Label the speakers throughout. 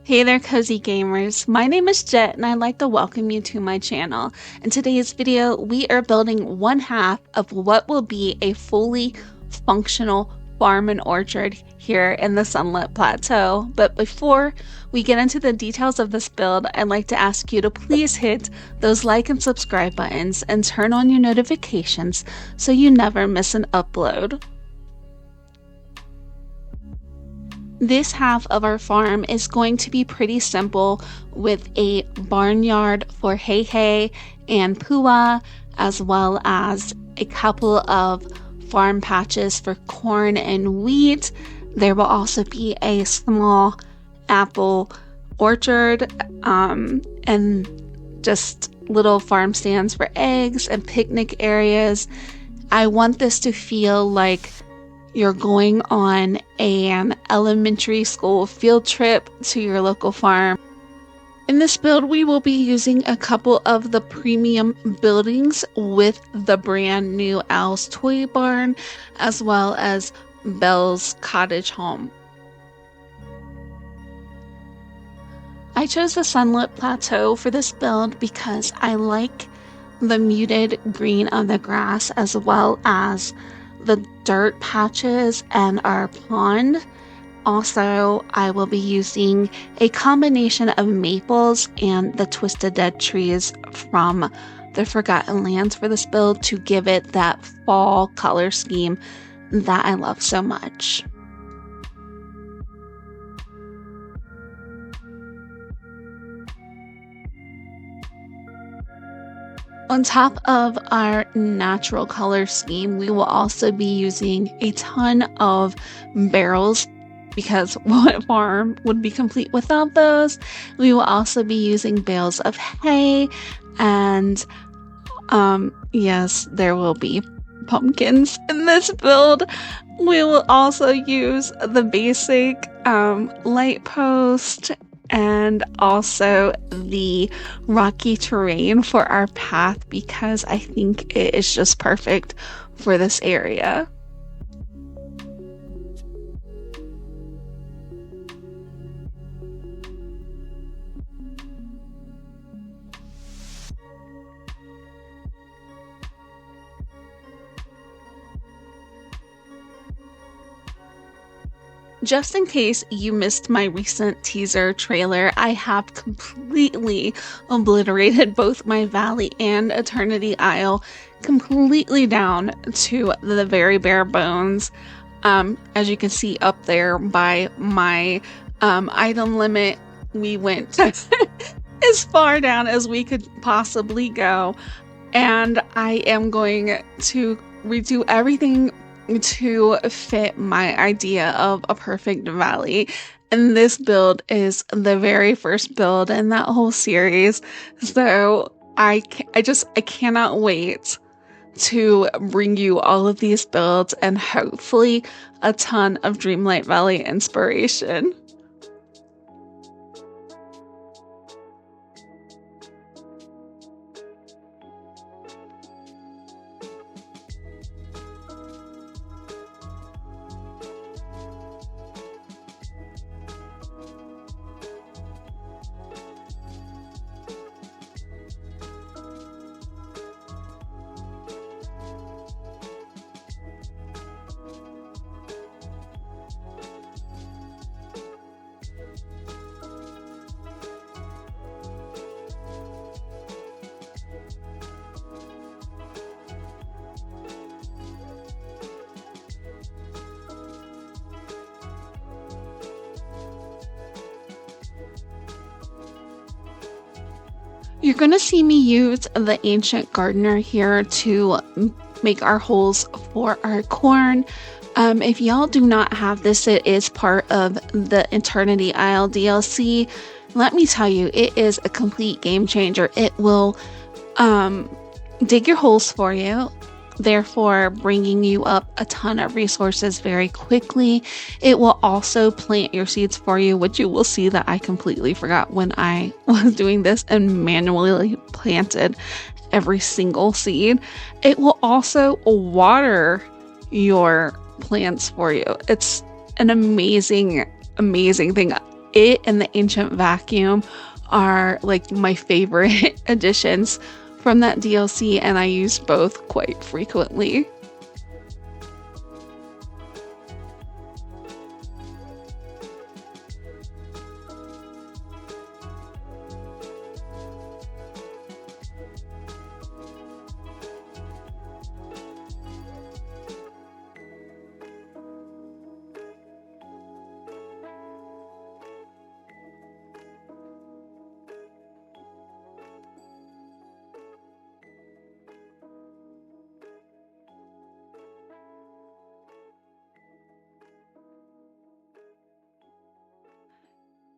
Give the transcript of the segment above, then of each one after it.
Speaker 1: Hey there, cozy gamers. My name is Jet, and I'd like to welcome you to my channel. In today's video, we are building one half of what will be a fully functional farm and orchard here in the Sunlit Plateau. But before we get into the details of this build, I'd like to ask you to please hit those like and subscribe buttons and turn on your notifications so you never miss an upload. This half of our farm is going to be pretty simple, with a barnyard for Hay and Pua, as well as a couple of farm patches for corn and wheat. There will also be a small apple orchard and just little farm stands for eggs and picnic areas. I want this to feel like you're going on an elementary school field trip to your local farm. In this build, we will be using a couple of the premium buildings with the brand new Owl's Toy Barn, as well as Belle's Cottage home. I chose the Sunlit Plateau for this build because I like the muted green of the grass, as well as the dirt patches and our pond. Also, I will be using a combination of maples and the twisted dead trees from the Forgotten Lands for this build to give it that fall color scheme that I love so much. On top of our natural color scheme, we will also be using a ton of barrels, because what farm would be complete without those? We will also be using bales of hay, and yes, there will be pumpkins in this build. We will also use the basic light post and also the rocky terrain for our path, because I think it is just perfect for this area. Just in case you missed my recent teaser trailer, I have completely obliterated both my Valley and Eternity Isle completely down to the very bare bones. As you can see up there by my item limit, we went as far down as we could possibly go, and I am going to redo everything to fit my idea of a perfect valley. And this build is the very first build in that whole series, so I cannot wait to bring you all of these builds and hopefully a ton of Dreamlight Valley inspiration. You're going to see me use the Ancient Gardener here to make our holes for our corn. If y'all do not have this, it is part of the Eternity Isle DLC. Let me tell you, it is a complete game changer. It will dig your holes for you, therefore bringing you up a ton of resources very quickly. It will also plant your seeds for you, which you will see that I completely forgot when I was doing this and manually planted every single seed. It will also water your plants for you. It's an amazing thing. it and the Ancient Vacuum are like my favorite additions from that DLC, and I use both quite frequently.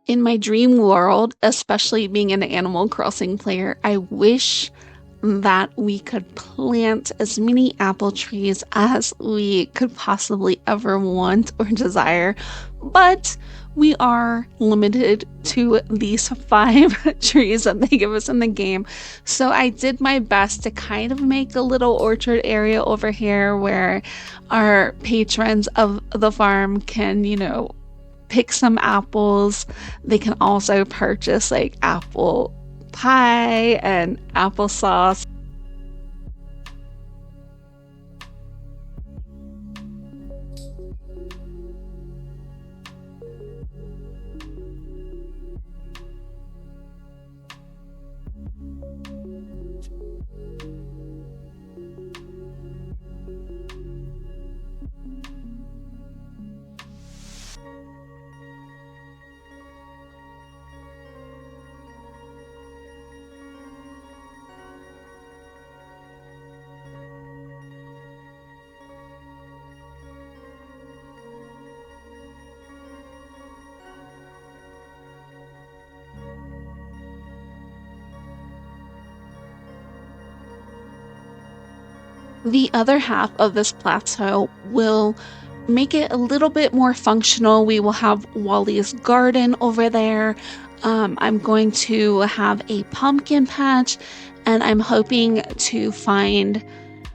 Speaker 1: In my dream world, especially being an Animal Crossing player, I wish that we could plant as many apple trees as we could possibly ever want or desire. But we are limited to these 5 trees that they give us in the game. So I did my best to kind of make a little orchard area over here where our patrons of the farm can, pick some apples. They can also purchase like apple pie and applesauce. The other half of this plateau will make it a little bit more functional. We will have Wally's garden over there. I'm going to have a pumpkin patch, and I'm hoping to find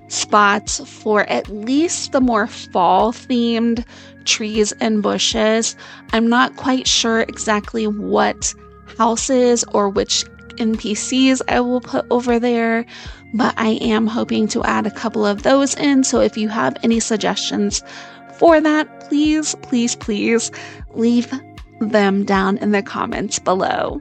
Speaker 1: spots for at least the more fall themed trees and bushes. I'm not quite sure exactly what houses or which NPCs I will put over there, but I am hoping to add a couple of those in. So if you have any suggestions for that, please, please, please leave them down in the comments below.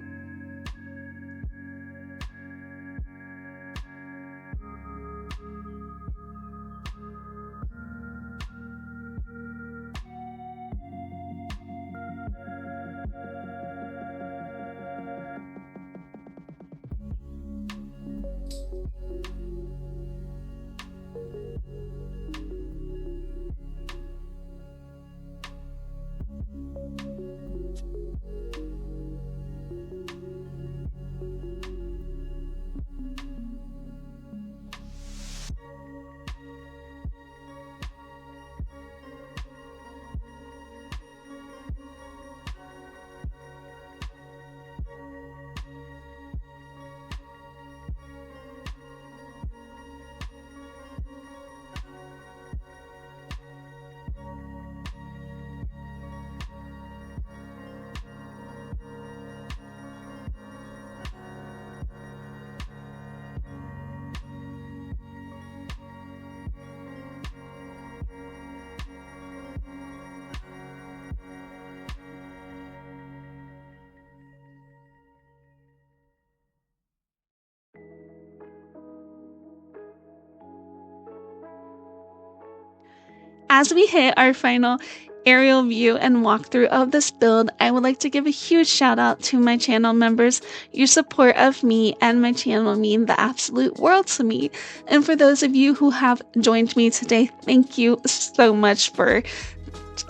Speaker 1: As we hit our final aerial view and walkthrough of this build, I would like to give a huge shout out to my channel members. Your support of me and my channel mean the absolute world to me. And for those of you who have joined me today, thank you so much for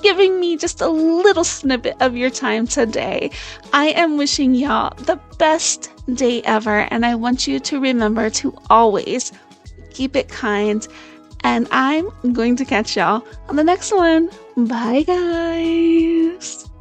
Speaker 1: giving me just a little snippet of your time today. I am wishing y'all the best day ever, and I want you to remember to always keep it kind. And I'm going to catch y'all on the next one. Bye, guys.